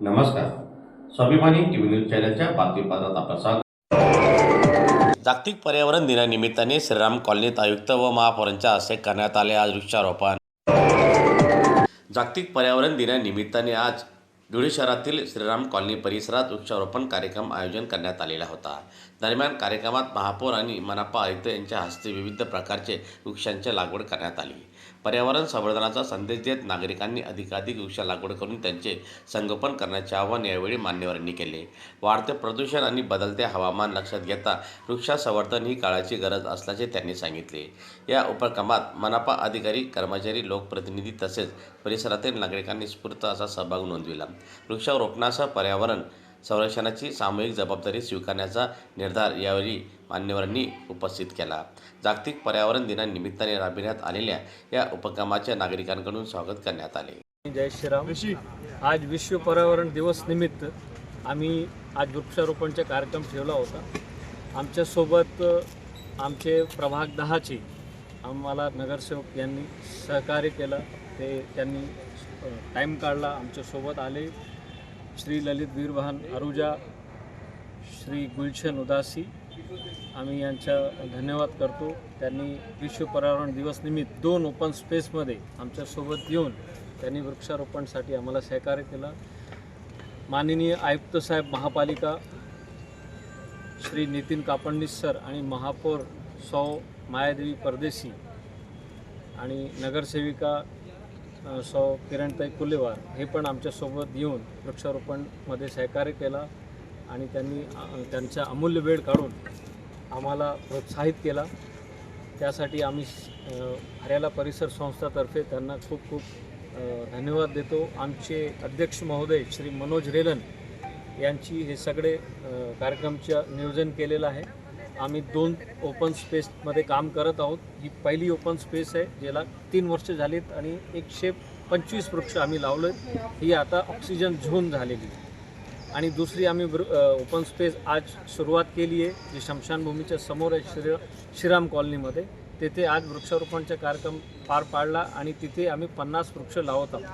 नमस्कार. स्वाभिमानी TV news चॅनलच्या बातमीपत्रात आपलं स्वागत. जागतिक पर्यावरण दिनानिमित्ताने श्रीराम कॉलनीत आयुक्त व महापौरांच्या हस्ते करण्यात आले आज वृक्षारोपण. जागतिक पर्यावरण दिनानिमित्ताने आज धुळे शहरातील श्रीराम कॉलनी परिसरात वृक्षारोपण कार्यक्रम आयोजन करण्यात आलेला होता. दरम्यान कार्यक्रमात महापौर आणि मनपा आयुक्त यांच्या हस्ते विविध प्रकारचे वृक्षांची लागवड करण्यात आली. पर्यावरण संवर्धनाचा संदेश देत नागरिकांनी अधिकाधिक वृक्ष लागवड करून त्यांचे संगोपन करण्याचे आवाहन यावेळी मान्यवरांनी केले. वाढते प्रदूषण आणि बदलते हवामान लक्षात घेता वृक्षसंवर्धन ही काळाची गरज असल्याचे त्यांनी सांगितले. या उपक्रमात मनपा अधिकारी, कर्मचारी, लोकप्रतिनिधी तसेच परिसरातील नागरिकांनी स्फूर्त असा सहभाग नोंदविला. वृक्षारोपणासह पर्यावरण संरक्षणाची सामूहिक जबाबदारी स्वीकारण्याचा निर्धार यावेळी मान्यवरांनी उपस्थित केला. जागतिक पर्यावरण दिनानिमित्ताने राबविण्यात आलेल्या या उपक्रमाचे नागरिकांकडून स्वागत करण्यात आले. जय श्रीराम. आज विश्व पर्यावरण दिवस निमित्त आम्ही आज वृक्षारोपणचा कार्यक्रम ठेवला होता. आमच्यासोबत आमचे प्रभाग 10चे आम्हाला नगरसेवक यांनी सहकार्य केलं. त्यांनी टाईम काढला, आमच्यासोबत आले. श्री ललित वीरवाहन अरुजा, श्री गुलशन उदासी, आम्ही यांचा धन्यवाद करतो. त्यांनी विश्व पर्यावरण दिवस निमित्त 2 ओपन स्पेसमध्ये आमच्यासोबत येऊन त्यांनी वृक्षारोपणसाठी आम्हाला सहकार्य केलं. माननीय आयुक्त साहेब महापालिका श्री नितीन कापडणीस सर आणि महापौर सौ मायादेवी परदेशी आणि नगरसेविका सौ किरणताई कुलेवार हे पण आमच्यासोबत येऊन वृक्षारोपणमध्ये सहकार्य केला आणि त्यांनी त्यांचा अमूल्य वेळ काढून आम्हाला प्रोत्साहित केला. त्यासाठी आम्ही हरियाला परिसर संस्थातर्फे त्यांना खूप खूप धन्यवाद देतो. आमचे अध्यक्ष महोदय श्री मनोज रेलन यांची हे सगळे कार्यक्रमचं नियोजन केलेलं आहे. आम्ही 2 ओपन स्पेसमध्ये काम करत आहोत. ही पहिली ओपन स्पेस आहे, ज्याला 3 वर्ष झालीत आणि 125 वृक्ष आम्ही लावले. ही आता ऑक्सिजन झोन झालेली. आणि दुसरी आम्ही ओपन स्पेस आज सुरुवात केली आहे, जी शमशानभूमीच्या समोर आहे श्रीराम कॉलनीमध्ये. तेथे आज वृक्षारोपणचा कार्यक्रम पार पाडला आणि तिथे आम्ही 50 वृक्ष लावत आहोत.